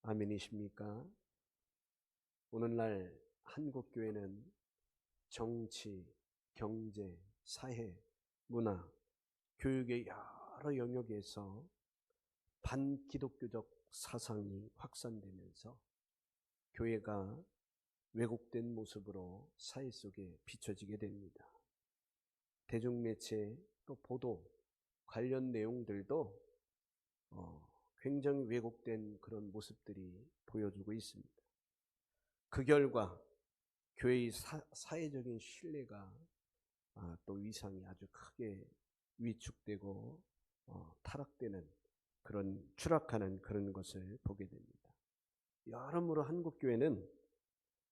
아멘이십니까? 오늘날 한국교회는 정치, 경제, 사회, 문화, 교육의 여러 영역에서 반기독교적 사상이 확산되면서 교회가 왜곡된 모습으로 사회 속에 비춰지게 됩니다. 대중매체 또 보도 관련 내용들도 굉장히 왜곡된 그런 모습들이 보여주고 있습니다. 그 결과 교회의 사회적인 신뢰가 또 위상이 아주 크게 위축되고 타락되는 그런 추락하는 그런 것을 보게 됩니다. 여러모로 한국교회는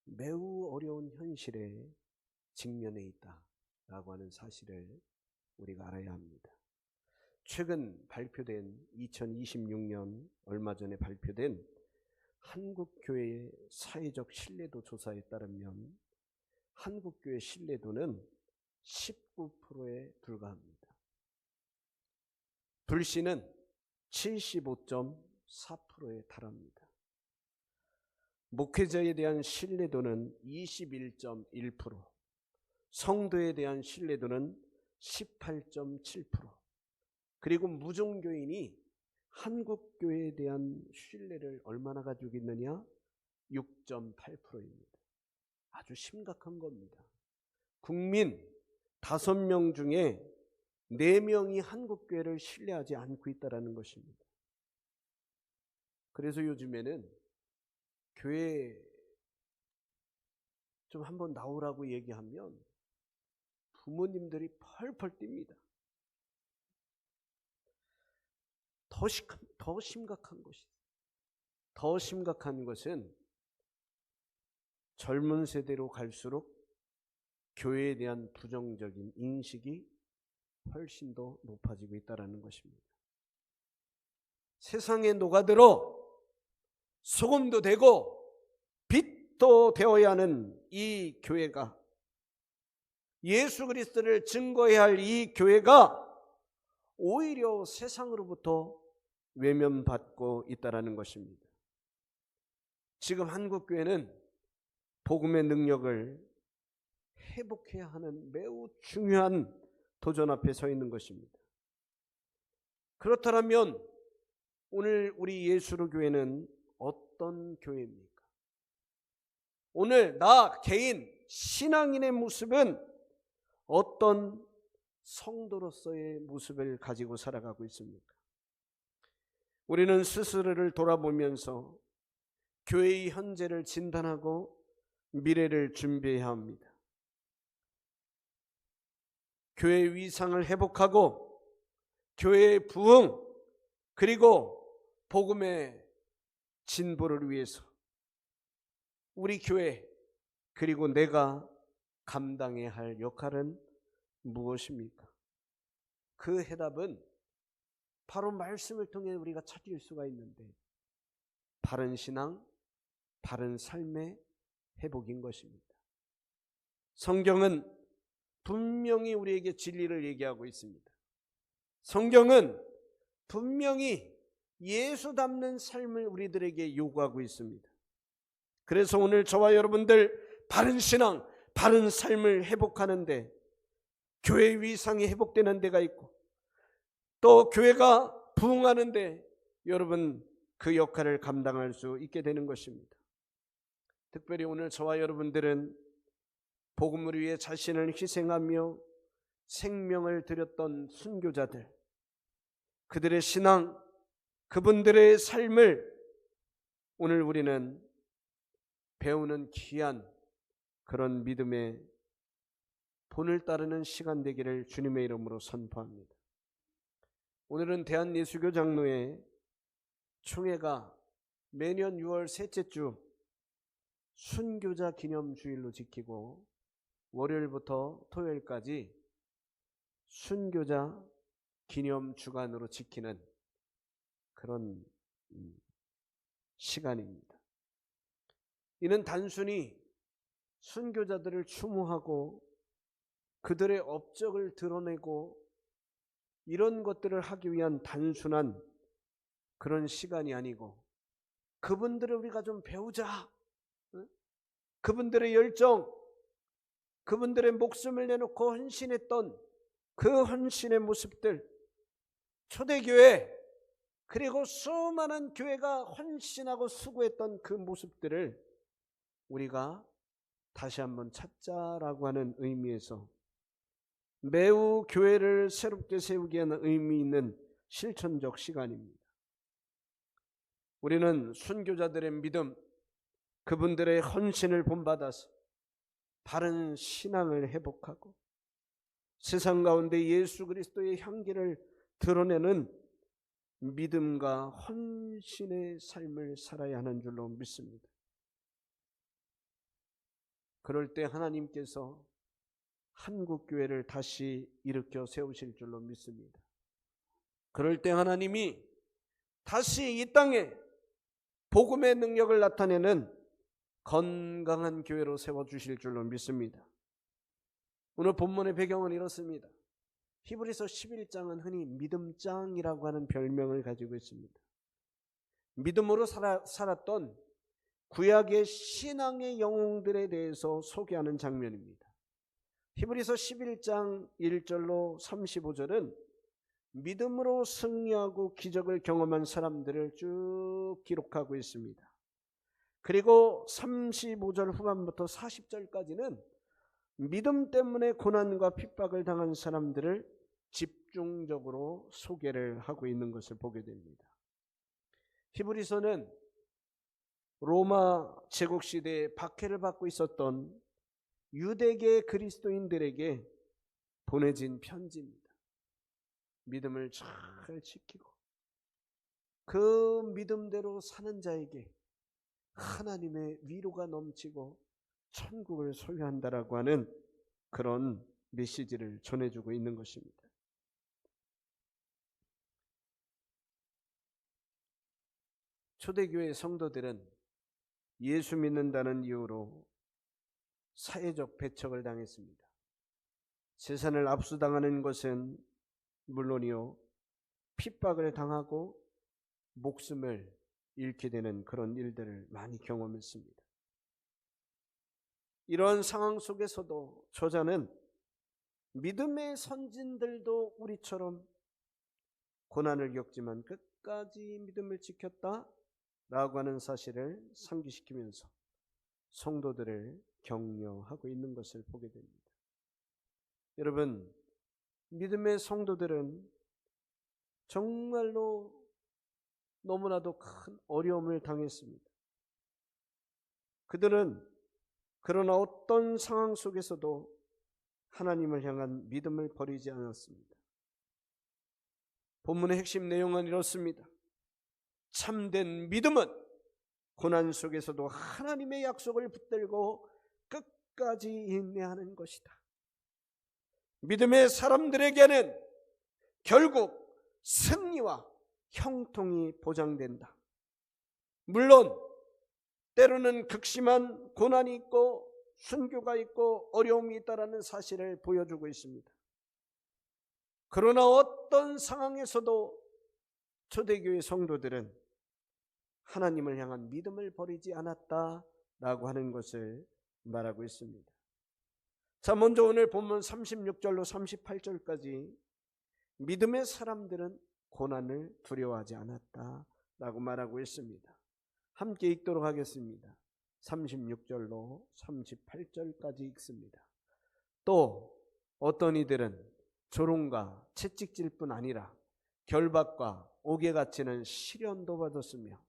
매우 어려운 현실에 직면해 있다라고 하는 사실을 우리가 알아야 합니다. 최근 발표된 2026년 얼마 전에 발표된 한국교회의 사회적 신뢰도 조사에 따르면 한국교회 신뢰도는 19%에 불과합니다. 불신은 75.4%에 달합니다. 목회자에 대한 신뢰도는 21.1%, 성도에 대한 신뢰도는 18.7%, 그리고 무종교인이 한국교회에 대한 신뢰를 얼마나 가지고 있느냐? 6.8%입니다. 아주 심각한 겁니다. 국민 5명 중에 4명이 한국교회를 신뢰하지 않고 있다는 것입니다. 그래서 요즘에는 교회 좀 한번 나오라고 얘기하면 부모님들이 펄펄 뜁니다. 더 심각한 것이, 더 심각한 것은 젊은 세대로 갈수록 교회에 대한 부정적인 인식이 훨씬 더 높아지고 있다는 것입니다. 세상에 녹아들어 소금도 되고 빛도 되어야 하는 이 교회가, 예수 그리스도를 증거해야 할 이 교회가 오히려 세상으로부터 외면받고 있다는 것입니다. 지금 한국교회는 복음의 능력을 회복해야 하는 매우 중요한 도전 앞에 서 있는 것입니다. 그렇다면 오늘 우리 예수로 교회는 어떤 교회입니까? 오늘 나 개인 신앙인의 모습은 어떤 성도로서의 모습을 가지고 살아가고 있습니까? 우리는 스스로를 돌아보면서 교회의 현재를 진단하고 미래를 준비해야 합니다. 교회의 위상을 회복하고 교회의 부흥, 그리고 복음의 진보를 위해서 우리 교회, 그리고 내가 감당해야 할 역할은 무엇입니까? 그 해답은 바로 말씀을 통해 우리가 찾을 수가 있는데, 바른 신앙, 바른 삶의 회복인 것입니다. 성경은 분명히 우리에게 진리를 얘기하고 있습니다. 성경은 분명히 예수 닮는 삶을 우리들에게 요구하고 있습니다. 그래서 오늘 저와 여러분들 바른 신앙, 바른 삶을 회복하는데 교회의 위상이 회복되는 데가 있고, 또 교회가 부흥하는데 여러분 그 역할을 감당할 수 있게 되는 것입니다. 특별히 오늘 저와 여러분들은 복음을 위해 자신을 희생하며 생명을 드렸던 순교자들, 그들의 신앙, 그분들의 삶을 오늘 우리는 배우는 귀한 그런 믿음의 본을 따르는 시간 되기를 주님의 이름으로 선포합니다. 오늘은 대한예수교 장로회 총회가 매년 6월 셋째 주 순교자 기념 주일로 지키고, 월요일부터 토요일까지 순교자 기념 주간으로 지키는 그런 시간입니다. 이는 단순히 순교자들을 추모하고 그들의 업적을 드러내고 이런 것들을 하기 위한 단순한 그런 시간이 아니고, 그분들을 우리가 좀 배우자. 그분들의 열정, 그분들의 목숨을 내놓고 헌신했던 그 헌신의 모습들, 초대교회, 그리고 수많은 교회가 헌신하고 수고했던 그 모습들을 우리가 다시 한번 찾자라고 하는 의미에서 매우 교회를 새롭게 세우기 위한 의미 있는 실천적 시간입니다. 우리는 순교자들의 믿음, 그분들의 헌신을 본받아서 바른 신앙을 회복하고 세상 가운데 예수 그리스도의 향기를 드러내는 믿음과 헌신의 삶을 살아야 하는 줄로 믿습니다. 그럴 때 하나님께서 한국교회를 다시 일으켜 세우실 줄로 믿습니다. 그럴 때 하나님이 다시 이 땅에 복음의 능력을 나타내는 건강한 교회로 세워주실 줄로 믿습니다. 오늘 본문의 배경은 이렇습니다. 히브리서 11장은 흔히 믿음장이라고 하는 별명을 가지고 있습니다. 믿음으로 살았던 구약의 신앙의 영웅들에 대해서 소개하는 장면입니다. 히브리서 11장 1절로 35절은 믿음으로 승리하고 기적을 경험한 사람들을 쭉 기록하고 있습니다. 그리고 35절 후반부터 40절까지는 믿음 때문에 고난과 핍박을 당한 사람들을 집중적으로 소개를 하고 있는 것을 보게 됩니다. 히브리서는 로마 제국시대에 박해를 받고 있었던 유대계 그리스도인들에게 보내진 편지입니다. 믿음을 잘 지키고 그 믿음대로 사는 자에게 하나님의 위로가 넘치고 천국을 소유한다라고 하는 그런 메시지를 전해주고 있는 것입니다. 초대교회 성도들은 예수 믿는다는 이유로 사회적 배척을 당했습니다. 세상을 압수당하는 것은 물론이요, 핍박을 당하고 목숨을 잃게 되는 그런 일들을 많이 경험했습니다. 이런 상황 속에서도 저자는 믿음의 선진들도 우리처럼 고난을 겪지만 끝까지 믿음을 지켰다라고 하는 사실을 상기시키면서 성도들을 격려하고 있는 것을 보게 됩니다. 여러분, 믿음의 성도들은 정말로 너무나도 큰 어려움을 당했습니다. 그들은 그러나 어떤 상황 속에서도 하나님을 향한 믿음을 버리지 않았습니다. 본문의 핵심 내용은 이렇습니다. 참된 믿음은 고난 속에서도 하나님의 약속을 붙들고 끝까지 인내하는 것이다. 믿음의 사람들에게는 결국 승리와 형통이 보장된다. 물론 때로는 극심한 고난이 있고 순교가 있고 어려움이 있다라는 사실을 보여주고 있습니다. 그러나 어떤 상황에서도 초대교회 성도들은 하나님을 향한 믿음을 버리지 않았다라고 하는 것을 말하고 있습니다. 자, 먼저 오늘 본문 36절로 38절까지 믿음의 사람들은 고난을 두려워하지 않았다라고 말하고 있습니다. 함께 읽도록 하겠습니다. 36절로 38절까지 읽습니다. 또 어떤 이들은 조롱과 채찍질 뿐 아니라 결박과 옥에 갇히는 시련도 받았으며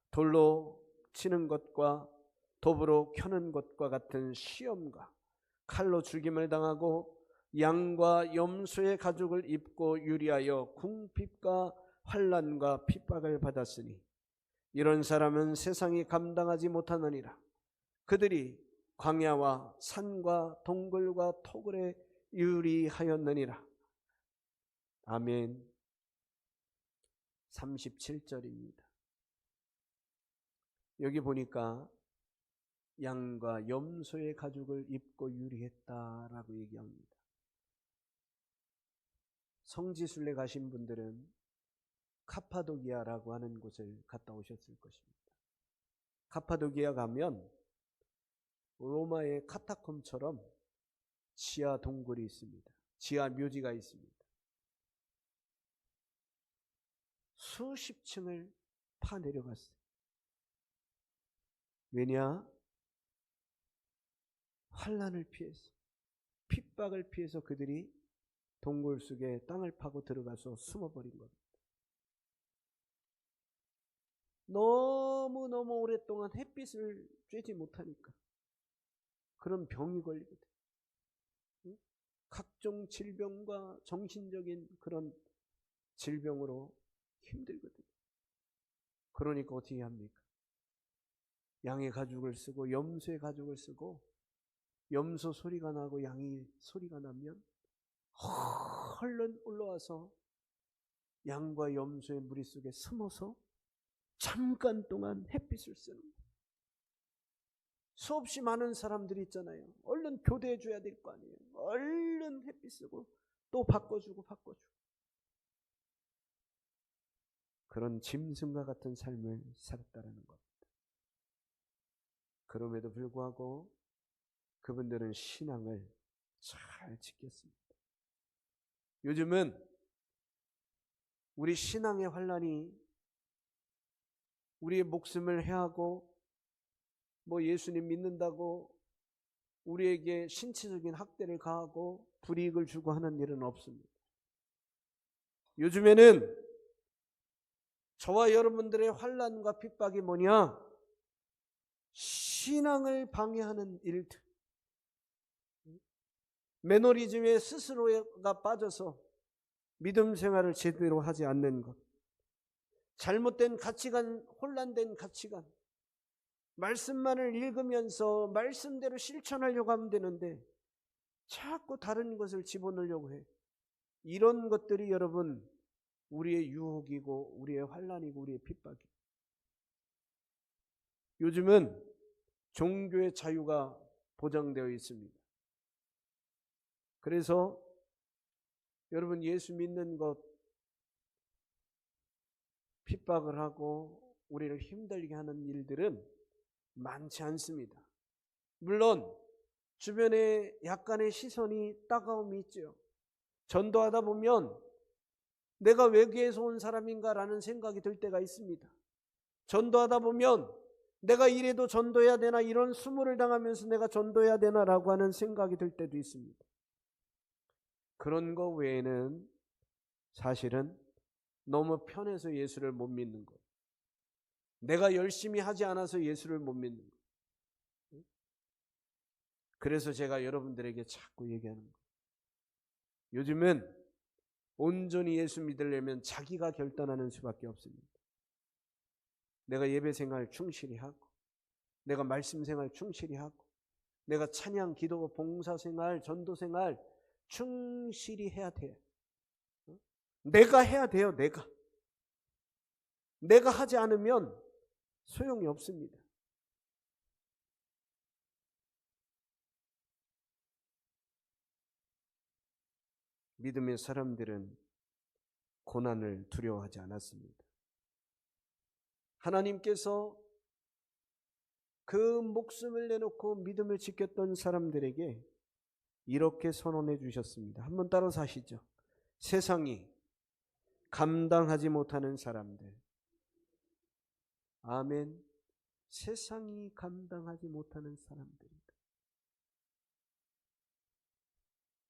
돌로 치는 것과 돕으로 켜는 것과 같은 시험과 칼로 죽임을 당하고 양과 염소의 가죽을 입고 유리하여 궁핍과 환난과 핍박을 받았으니 이런 사람은 세상이 감당하지 못하느니라. 그들이 광야와 산과 동굴과 토굴에 유리하였느니라. 아멘. 37절입니다. 여기 보니까 양과 염소의 가죽을 입고 유리했다라고 얘기합니다. 성지순례 가신 분들은 카파도기아라고 하는 곳을 갔다 오셨을 것입니다. 카파도기아 가면 로마의 카타콤처럼 지하 동굴이 있습니다. 지하 묘지가 있습니다. 수십 층을 파 내려갔어요. 왜냐? 환난을 피해서, 핍박을 피해서 그들이 동굴 속에 땅을 파고 들어가서 숨어버린 겁니다. 너무너무 오랫동안 햇빛을 쬐지 못하니까 그런 병이 걸리거든. 각종 질병과 정신적인 그런 질병으로 힘들거든. 그러니까 어떻게 합니까? 양의 가죽을 쓰고 염소의 가죽을 쓰고, 염소 소리가 나고 양이 소리가 나면 얼른 올라와서 양과 염소의 무리 속에 숨어서 잠깐 동안 햇빛을 쓰는 거예요. 수없이 많은 사람들이 있잖아요. 얼른 교대해 줘야 될 거 아니에요. 얼른 햇빛 쓰고 또 바꿔주고. 그런 짐승과 같은 삶을 살았다라는 겁니다. 그럼에도 불구하고 그분들은 신앙을 잘 지켰습니다. 요즘은 우리 신앙의 환난이 우리의 목숨을 해하고 예수님 믿는다고 우리에게 신체적인 학대를 가하고 불이익을 주고 하는 일은 없습니다. 요즘에는 저와 여러분들의 환난과 핍박이 뭐냐? 신앙을 방해하는 일들, 매너리즘에 스스로가 빠져서 믿음 생활을 제대로 하지 않는 것, 잘못된 가치관, 혼란된 가치관, 말씀만을 읽으면서 말씀대로 실천하려고 하면 되는데 자꾸 다른 것을 집어넣으려고 해. 이런 것들이 여러분 우리의 유혹이고 우리의 환난이고 우리의 핍박이고, 요즘은 종교의 자유가 보장되어 있습니다. 그래서 여러분 예수 믿는 것 핍박을 하고 우리를 힘들게 하는 일들은 많지 않습니다. 물론 주변에 약간의 시선이 따가움이 있죠. 전도하다 보면 내가 외계에서 온 사람인가라는 생각이 들 때가 있습니다. 전도하다 보면 내가 이래도 전도해야 되나, 이런 수모를 당하면서 내가 전도해야 되나라고 하는 생각이 들 때도 있습니다. 그런 거 외에는 사실은 너무 편해서 예수를 못 믿는 것, 내가 열심히 하지 않아서 예수를 못 믿는 것. 그래서 제가 여러분들에게 자꾸 얘기하는 거예요. 요즘은 온전히 예수 믿으려면 자기가 결단하는 수밖에 없습니다. 내가 예배 생활 충실히 하고, 내가 말씀 생활 충실히 하고, 내가 찬양, 기도, 봉사 생활, 전도 생활 충실히 해야 돼요. 내가 해야 돼요. 내가 하지 않으면 소용이 없습니다. 믿음의 사람들은 고난을 두려워하지 않았습니다. 하나님께서 그 목숨을 내놓고 믿음을 지켰던 사람들에게 이렇게 선언해 주셨습니다. 한번 따라서 하시죠. 세상이 감당하지 못하는 사람들. 아멘. 세상이 감당하지 못하는 사람들이다.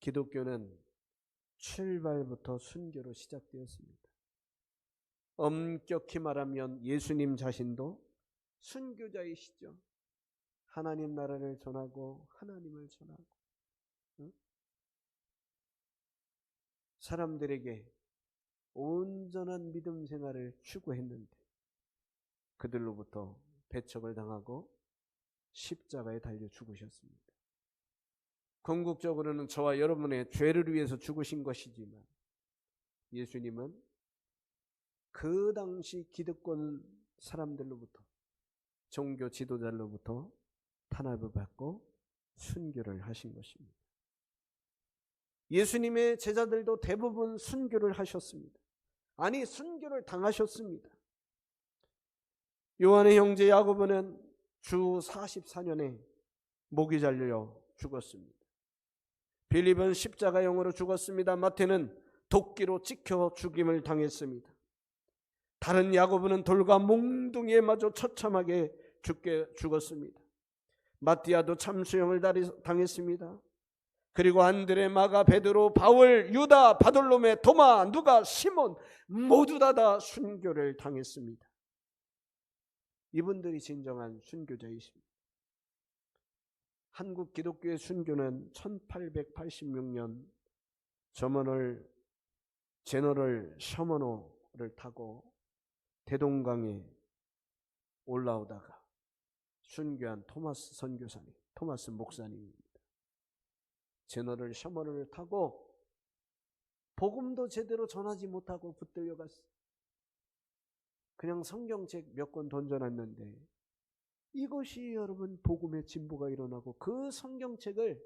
기독교는 출발부터 순교로 시작되었습니다. 엄격히 말하면 예수님 자신도 순교자이시죠. 하나님 나라를 전하고 하나님을 전하고, 사람들에게 온전한 믿음 생활을 추구했는데 그들로부터 배척을 당하고 십자가에 달려 죽으셨습니다. 궁극적으로는 저와 여러분의 죄를 위해서 죽으신 것이지만 예수님은 그 당시 기득권 사람들로부터, 종교 지도자로부터 탄압을 받고 순교를 하신 것입니다. 예수님의 제자들도 대부분 순교를 하셨습니다. 아니, 순교를 당하셨습니다. 요한의 형제 야고보는 주 44년에 목이 잘려 죽었습니다. 빌립은 십자가형으로 죽었습니다. 마태는 도끼로 찍혀 죽임을 당했습니다. 다른 야고보는 돌과 몽둥이에 맞아 처참하게 죽었습니다. 마띠아도 참수형을 당했습니다. 그리고 안드레, 마가, 베드로, 바울, 유다, 바돌로메, 도마, 누가, 시몬 모두 다 순교를 당했습니다. 이분들이 진정한 순교자이십니다. 한국 기독교의 순교는 1886년 제너럴 셔먼호를 타고 대동강에 올라오다가 순교한 토마스 목사님입니다. 제너럴 셔먼호를 타고 복음도 제대로 전하지 못하고 붙들려 갔어요. 그냥 성경책 몇 권 던져놨는데 이것이 여러분 복음의 진보가 일어나고 그 성경책을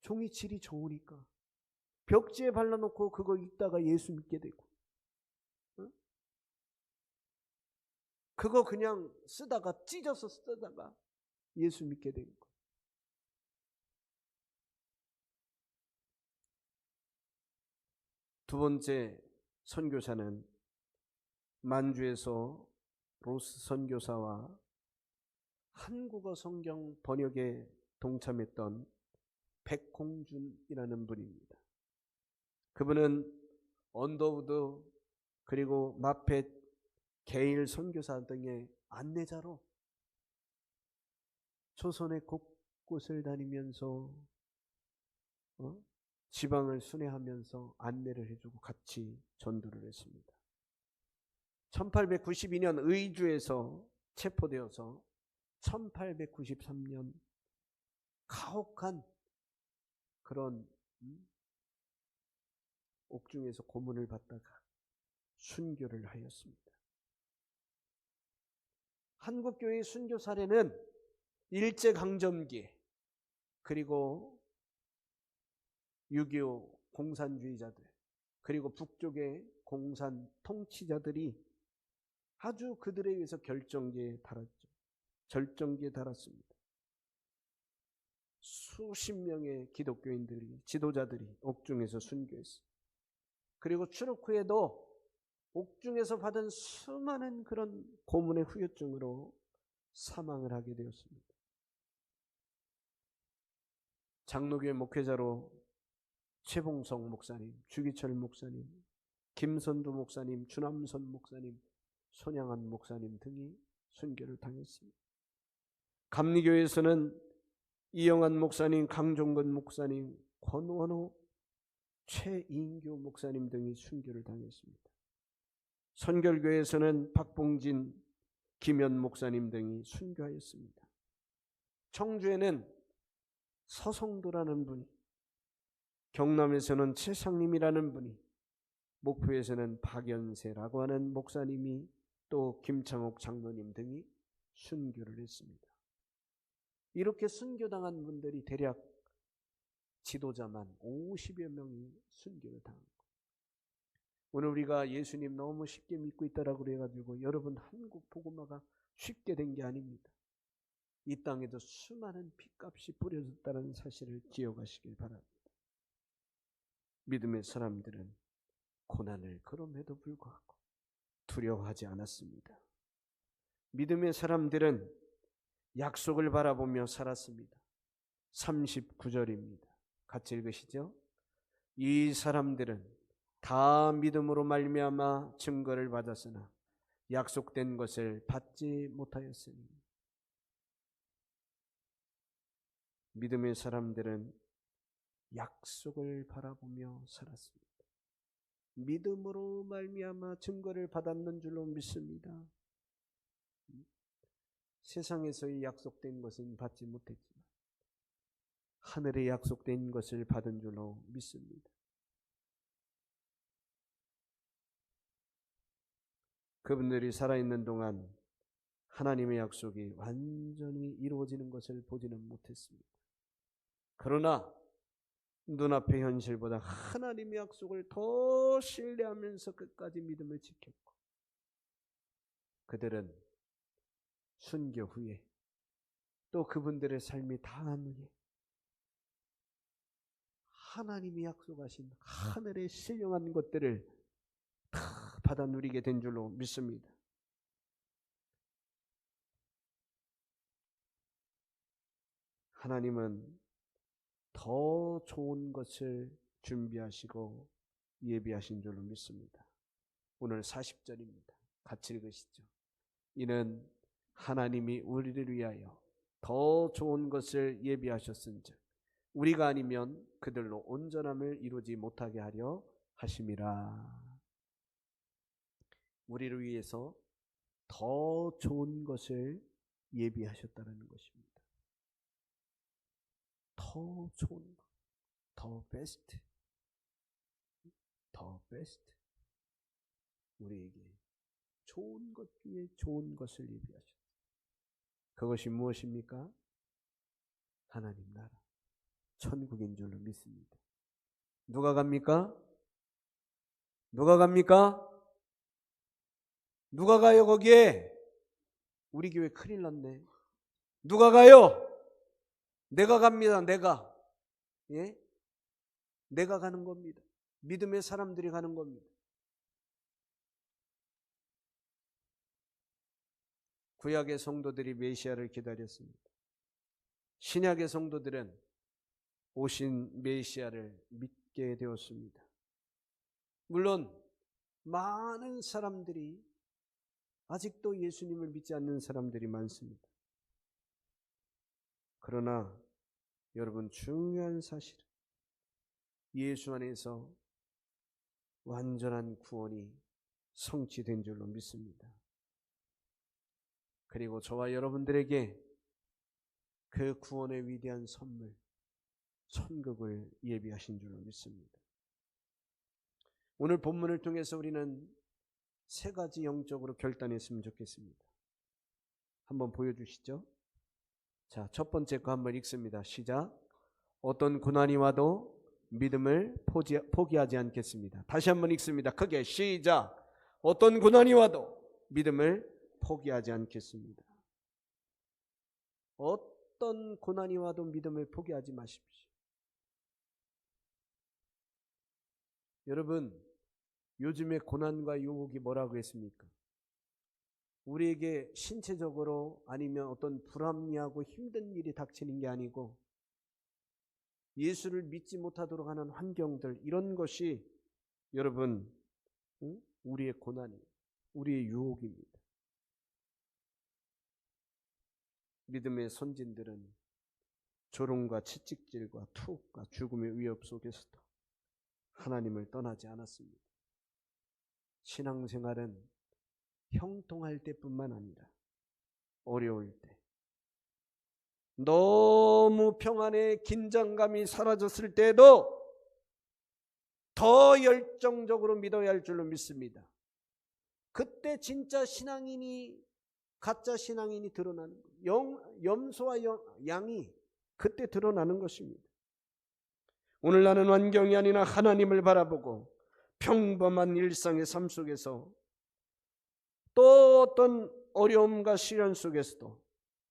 종이 질이 좋으니까 벽지에 발라놓고 그거 읽다가 예수 믿게 되고, 그거 그냥 찢어서 쓰다가 예수 믿게 되는 거. 두 번째 선교사는 만주에서 로스 선교사와 한국어 성경 번역에 동참했던 백홍준이라는 분입니다. 그분은 언더우드 그리고 마펫, 게일 선교사 등의 안내자로 조선의 곳곳을 다니면서 지방을 순회하면서 안내를 해주고 같이 전도를 했습니다. 1892년 의주에서 체포되어서 1893년 가혹한 그런 옥중에서 고문을 받다가 순교를 하였습니다. 한국교회의 순교 사례는 일제강점기 그리고 6.25 공산주의자들 그리고 북쪽의 공산 통치자들이 아주 그들에 의해서 절정기에 달았습니다. 수십 명의 기독교인들이, 지도자들이 옥중에서 순교했어요. 그리고 추록 후에도 옥중에서 받은 수많은 그런 고문의 후유증으로 사망을 하게 되었습니다. 장로교회 목회자로 최봉성 목사님, 주기철 목사님, 김선두 목사님, 주남선 목사님, 손양한 목사님 등이 순교를 당했습니다. 감리교회에서는 이영환 목사님, 강종건 목사님, 권원호, 최인교 목사님 등이 순교를 당했습니다. 선결교회에서는 박봉진, 김현 목사님 등이 순교하였습니다. 청주에는 서성도라는 분이, 경남에서는 최상림이라는 분이, 목포에서는 박연세라고 하는 목사님이, 또 김창옥 장로님 등이 순교를 했습니다. 이렇게 순교당한 분들이 대략 지도자만 50여 명이 순교를 당한 거예요. 오늘 우리가 예수님 너무 쉽게 믿고 있다라고 그래가지고 여러분 한국 복음화가 쉽게 된 게 아닙니다. 이 땅에도 수많은 핏값이 뿌려졌다는 사실을 기억하시길 바랍니다. 믿음의 사람들은 고난을 그럼에도 불구하고 두려워하지 않았습니다. 믿음의 사람들은 약속을 바라보며 살았습니다. 39절입니다. 같이 읽으시죠. 이 사람들은 다 믿음으로 말미암아 증거를 받았으나 약속된 것을 받지 못하였으니. 믿음의 사람들은 약속을 바라보며 살았습니다. 믿음으로 말미암아 증거를 받았는 줄로 믿습니다. 세상에서의 약속된 것은 받지 못했지만 하늘에 약속된 것을 받은 줄로 믿습니다. 그분들이 살아있는 동안 하나님의 약속이 완전히 이루어지는 것을 보지는 못했습니다. 그러나 눈앞의 현실보다 하나님의 약속을 더 신뢰하면서 끝까지 믿음을 지켰고, 그들은 순교 후에 또 그분들의 삶이 다한 후에 하나님이 약속하신 하늘의 신령한 것들을 다 받아 누리게 된 줄로 믿습니다. 하나님은 더 좋은 것을 준비하시고 예비하신 줄로 믿습니다. 오늘 40절입니다. 같이 읽으시죠. 이는 하나님이 우리를 위하여 더 좋은 것을 예비하셨은즉 우리가 아니면 그들로 온전함을 이루지 못하게 하려 하심이라. 우리를 위해서 더 좋은 것을 예비하셨다는 것입니다. 더 좋은 것, 더 베스트, 더 베스트. 우리에게 좋은 것 중에 좋은 것을 예비하셨다. 그것이 무엇입니까? 하나님 나라, 천국인 줄로 믿습니다. 누가 갑니까? 누가 갑니까? 누가 가요 거기에? 우리 교회 큰일 났네. 누가 가요? 내가 갑니다. 내가. 예? 내가 가는 겁니다. 믿음의 사람들이 가는 겁니다. 구약의 성도들이 메시아를 기다렸습니다. 신약의 성도들은 오신 메시아를 믿게 되었습니다. 물론 많은 사람들이 아직도 예수님을 믿지 않는 사람들이 많습니다. 그러나 여러분, 중요한 사실은 예수 안에서 완전한 구원이 성취된 줄로 믿습니다. 그리고 저와 여러분들에게 그 구원의 위대한 선물, 천국을 예비하신 줄로 믿습니다. 오늘 본문을 통해서 우리는 세 가지 영적으로 결단했으면 좋겠습니다. 한번 보여주시죠. 자, 첫 번째 거 한번 읽습니다. 시작. 어떤 고난이 와도 믿음을 포기하지 않겠습니다. 다시 한번 읽습니다. 크게 시작. 어떤 고난이 와도 믿음을 포기하지 않겠습니다. 어떤 고난이 와도 믿음을 포기하지 마십시오. 여러분, 요즘에 고난과 유혹이 뭐라고 했습니까? 우리에게 신체적으로 아니면 어떤 불합리하고 힘든 일이 닥치는 게 아니고 예수를 믿지 못하도록 하는 환경들, 이런 것이 여러분 우리의 고난이, 우리의 유혹입니다. 믿음의 선진들은 조롱과 채찍질과 투옥과 죽음의 위협 속에서도 하나님을 떠나지 않았습니다. 신앙생활은 형통할 때뿐만 아니라 어려울 때, 너무 평안의 긴장감이 사라졌을 때도 더 열정적으로 믿어야 할 줄로 믿습니다. 그때 진짜 신앙인이 가짜 신앙인이 드러나는 거예요. 염소와 양이 그때 드러나는 것입니다. 오늘 나는 환경이 아니라 하나님을 바라보고 평범한 일상의 삶 속에서 또 어떤 어려움과 시련 속에서도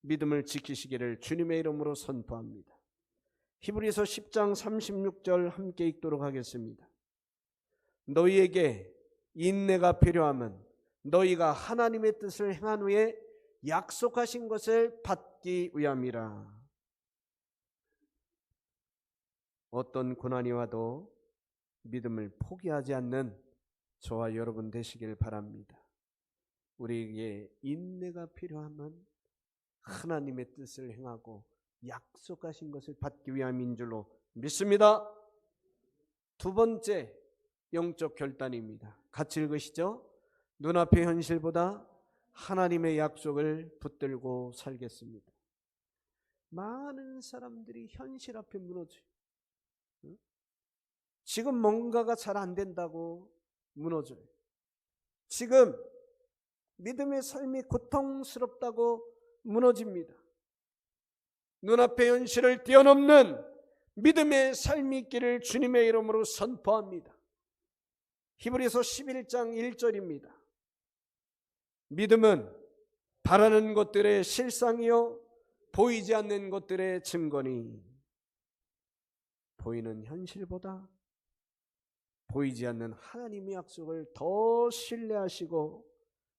믿음을 지키시기를 주님의 이름으로 선포합니다. 히브리서 10장 36절 함께 읽도록 하겠습니다. 너희에게 인내가 필요함은 너희가 하나님의 뜻을 행한 후에 약속하신 것을 받기 위함이라. 어떤 고난이 와도 믿음을 포기하지 않는 저와 여러분 되시길 바랍니다. 우리에게 인내가 필요하면 하나님의 뜻을 행하고 약속하신 것을 받기 위함인 줄로 믿습니다. 두 번째 영적 결단입니다. 같이 읽으시죠. 눈앞의 현실보다 하나님의 약속을 붙들고 살겠습니다. 많은 사람들이 현실 앞에 무너져요. 지금 뭔가가 잘 안 된다고 무너져요. 지금 믿음의 삶이 고통스럽다고 무너집니다. 눈앞의 현실을 뛰어넘는 믿음의 삶이 있기를 주님의 이름으로 선포합니다. 히브리서 11장 1절입니다. 믿음은 바라는 것들의 실상이요 보이지 않는 것들의 증거니 보이는 현실보다 보이지 않는 하나님의 약속을 더 신뢰하시고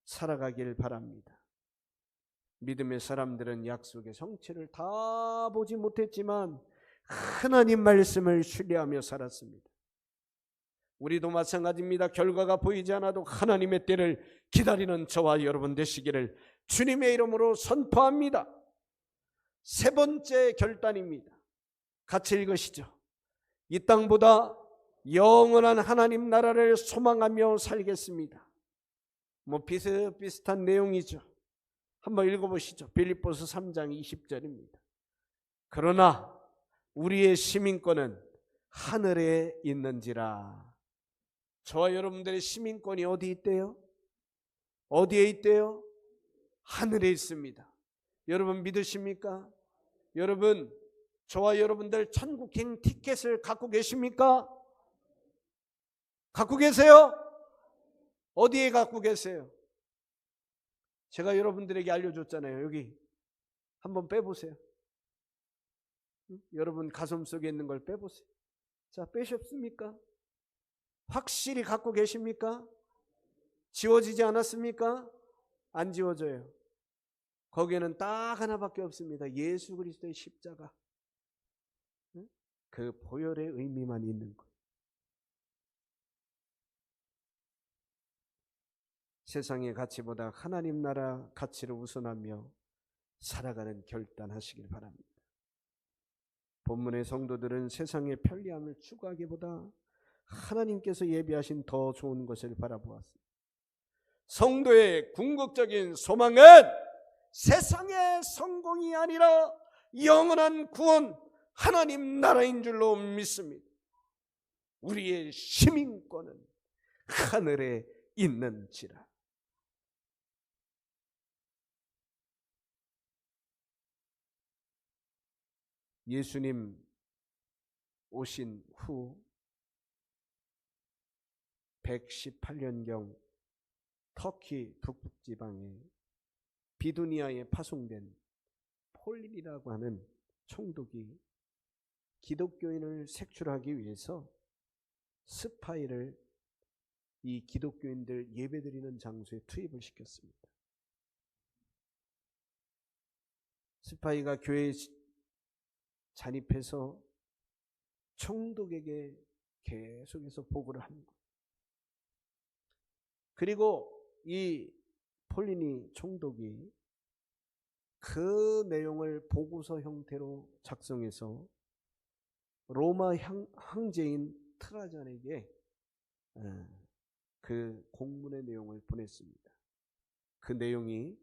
살아가길 바랍니다. 믿음의 사람들은 약속의 성취를 다 보지 못했지만 하나님 말씀을 신뢰하며 살았습니다. 우리도 마찬가지입니다. 결과가 보이지 않아도 하나님의 때를 기다리는 저와 여러분 되시기를 주님의 이름으로 선포합니다. 세 번째 결단입니다. 같이 읽으시죠. 이 땅보다 영원한 하나님 나라를 소망하며 살겠습니다. 비슷비슷한 내용이죠. 한번 읽어보시죠. 빌립보서 3장 20절입니다. 그러나 우리의 시민권은 하늘에 있는지라. 저와 여러분들의 시민권이 어디 있대요? 어디에 있대요? 하늘에 있습니다. 여러분 믿으십니까? 여러분, 저와 여러분들 천국행 티켓을 갖고 계십니까? 갖고 계세요? 어디에 갖고 계세요? 제가 여러분들에게 알려줬잖아요. 여기 한번 빼보세요. 여러분 가슴 속에 있는 걸 빼보세요. 자, 빼셨습니까? 확실히 갖고 계십니까? 지워지지 않았습니까? 안 지워져요. 거기에는 딱 하나밖에 없습니다. 예수 그리스도의 십자가. 그 보혈의 의미만 있는 것. 세상의 가치보다 하나님 나라 가치를 우선하며 살아가는 결단하시길 바랍니다. 본문의 성도들은 세상의 편리함을 추구하기보다 하나님께서 예비하신 더 좋은 것을 바라보았습니다. 성도의 궁극적인 소망은 세상의 성공이 아니라 영원한 구원, 하나님 나라인 줄로 믿습니다. 우리의 시민권은 하늘에 있는지라. 예수님 오신 후 118년경 터키 북부지방에 비두니아에 파송된 폴린이라고 하는 총독이 기독교인을 색출하기 위해서 스파이를 이 기독교인들 예배드리는 장소에 투입을 시켰습니다. 스파이가 교회에 잔입해서 총독에게 계속해서 보고를 하는 거예요. 그리고 이 폴리니 총독이 그 내용을 보고서 형태로 작성해서 로마 황제인 트라잔에게 그 공문의 내용을 보냈습니다. 그 내용이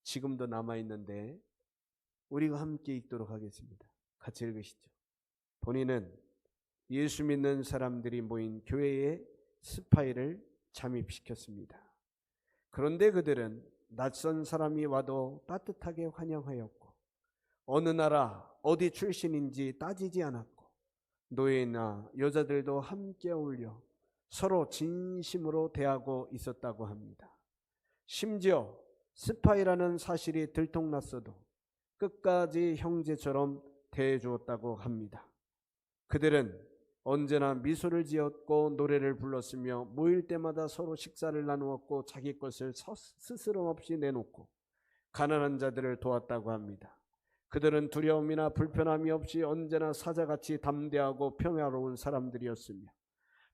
지금도 남아있는데 우리가 함께 읽도록 하겠습니다. 같이 읽으시죠. 본인은 예수 믿는 사람들이 모인 교회에 스파이를 잠입시켰습니다. 그런데 그들은 낯선 사람이 와도 따뜻하게 환영하였고 어느 나라 어디 출신인지 따지지 않았고 노예나 여자들도 함께 어울려 서로 진심으로 대하고 있었다고 합니다. 심지어 스파이라는 사실이 들통났어도 끝까지 형제처럼 대해주었다고 합니다. 그들은 언제나 미소를 지었고 노래를 불렀으며 모일 때마다 서로 식사를 나누었고 자기 것을 스스럼 없이 내놓고 가난한 자들을 도왔다고 합니다. 그들은 두려움이나 불편함이 없이 언제나 사자같이 담대하고 평화로운 사람들이었으며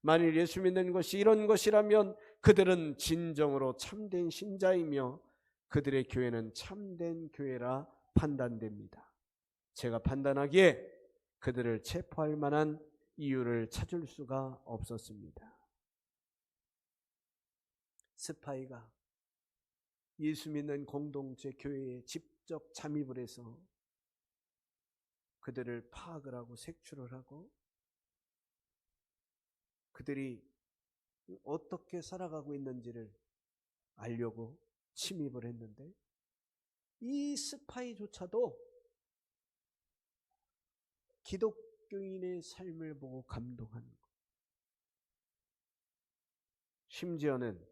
만일 예수 믿는 것이 이런 것이라면 그들은 진정으로 참된 신자이며 그들의 교회는 참된 교회라 판단됩니다. 제가 판단하기에 그들을 체포할 만한 이유를 찾을 수가 없었습니다. 스파이가 예수 믿는 공동체 교회에 직접 잠입을 해서 그들을 파악을 하고 색출을 하고 그들이 어떻게 살아가고 있는지를 알려고 침입을 했는데 이 스파이조차도 기독교인의 삶을 보고 감동하는 것. 심지어는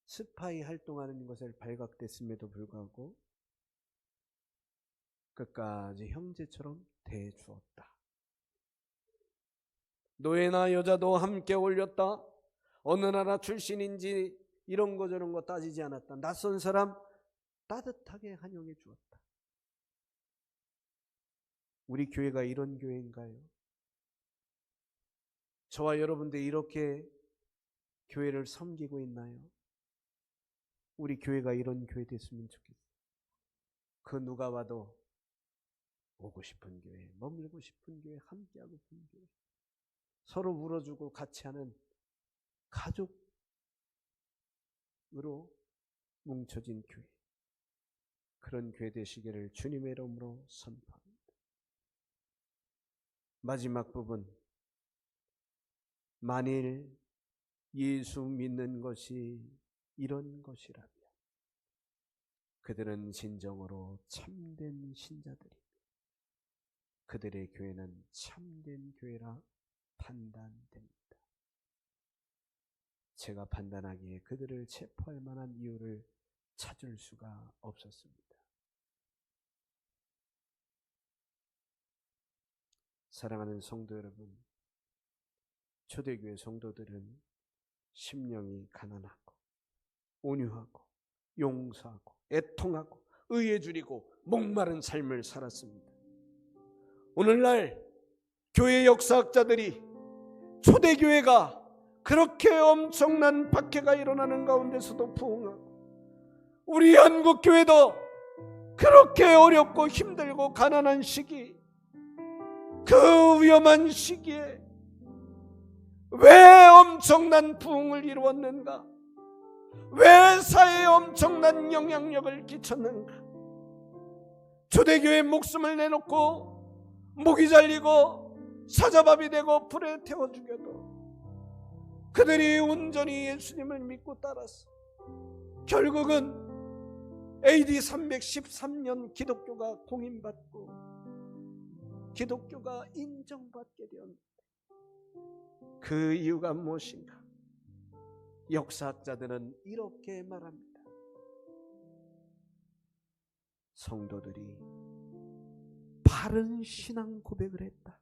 스파이 활동하는 것을 발각됐음에도 불구하고 끝까지 형제처럼 대해주었다. 노예나 여자도 함께 올렸다. 어느 나라 출신인지 이런 거 저런 거 따지지 않았다. 낯선 사람 따뜻하게 환영해 주었다. 우리 교회가 이런 교회인가요? 저와 여러분들 이렇게 교회를 섬기고 있나요? 우리 교회가 이런 교회 됐으면 좋겠어요. 그 누가 와도 오고 싶은 교회, 머물고 싶은 교회, 함께하고 싶은 교회, 서로 울어주고 같이 하는 가족으로 뭉쳐진 교회, 그런 교회 되시기를 주님의 이름으로 선포합니다. 마지막 부분, 만일 예수 믿는 것이 이런 것이라면 그들은 진정으로 참된 신자들입니다. 그들의 교회는 참된 교회라 판단됩니다. 제가 판단하기에 그들을 체포할 만한 이유를 찾을 수가 없었습니다. 사랑하는 성도 여러분, 초대교회 성도들은 심령이 가난하고 온유하고 용서하고 애통하고 의에 줄이고 목마른 삶을 살았습니다. 오늘날 교회 역사학자들이 초대교회가 그렇게 엄청난 박해가 일어나는 가운데서도 부흥하고, 우리 한국교회도 그렇게 어렵고 힘들고 가난한 시기, 그 위험한 시기에 왜 엄청난 부흥을 이루었는가? 왜 사회에 엄청난 영향력을 끼쳤는가? 초대교회 목숨을 내놓고 목이 잘리고 사자밥이 되고 불에 태워 죽여도 그들이 온전히 예수님을 믿고 따랐어. 결국은 AD 313년 기독교가 공인받고 기독교가 인정받게 되었는데, 그 이유가 무엇인가? 역사학자들은 이렇게 말합니다. 성도들이 바른 신앙 고백을 했다.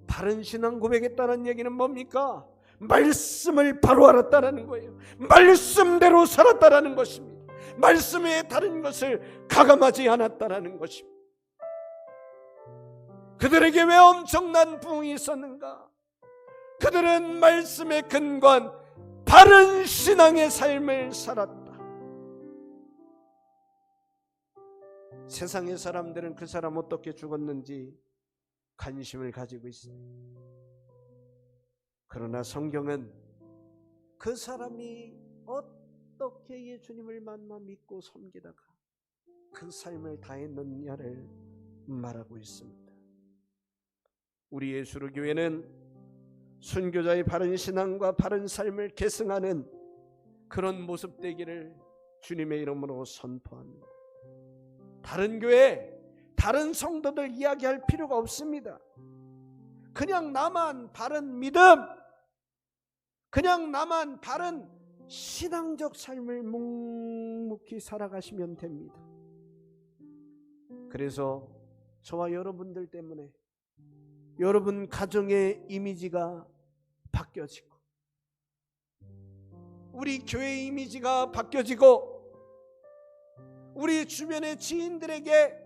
바른 신앙 고백했다는 얘기는 뭡니까? 말씀을 바로 알았다는 거예요. 말씀대로 살았다는 것입니다. 말씀에 다른 것을 가감하지 않았다는 것입니다. 그들에게 왜 엄청난 부흥이 있었는가? 그들은 말씀에 근거한 바른 신앙의 삶을 살았다. 세상의 사람들은 그 사람 어떻게 죽었는지 관심을 가지고 있습니다. 그러나 성경은 그 사람이 어떻게 예수님을 만나 믿고 섬기다가 그 삶을 다했느냐를 말하고 있습니다. 우리 예수로 교회는 순교자의 바른 신앙과 바른 삶을 계승하는 그런 모습 되기를 주님의 이름으로 선포합니다. 다른 교회, 다른 성도들 이야기할 필요가 없습니다. 그냥 나만 바른 믿음, 그냥 나만 바른 신앙적 삶을 묵묵히 살아가시면 됩니다. 그래서 저와 여러분들 때문에 여러분 가정의 이미지가 바뀌어지고, 우리 교회의 이미지가 바뀌어지고, 우리 주변의 지인들에게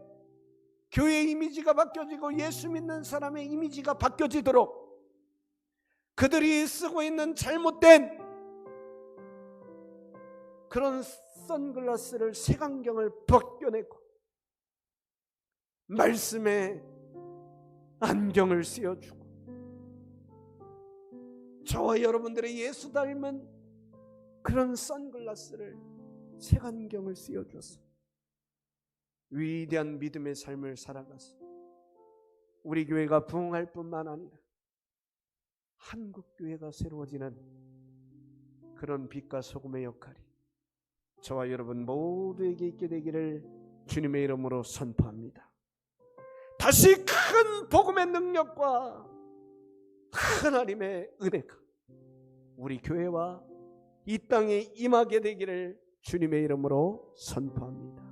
교회의 이미지가 바뀌어지고 예수 믿는 사람의 이미지가 바뀌어지도록 그들이 쓰고 있는 잘못된 그런 선글라스를, 색안경을 벗겨내고 말씀에 안경을 씌워주고, 저와 여러분들의 예수 닮은 그런 선글라스를, 색안경을 씌워줘서 위대한 믿음의 삶을 살아가서 우리 교회가 부흥할 뿐만 아니라 한국교회가 새로워지는 그런 빛과 소금의 역할이 저와 여러분 모두에게 있게 되기를 주님의 이름으로 선포합니다. 다시 큰 복음의 능력과 하나님의 은혜가 우리 교회와 이 땅에 임하게 되기를 주님의 이름으로 선포합니다.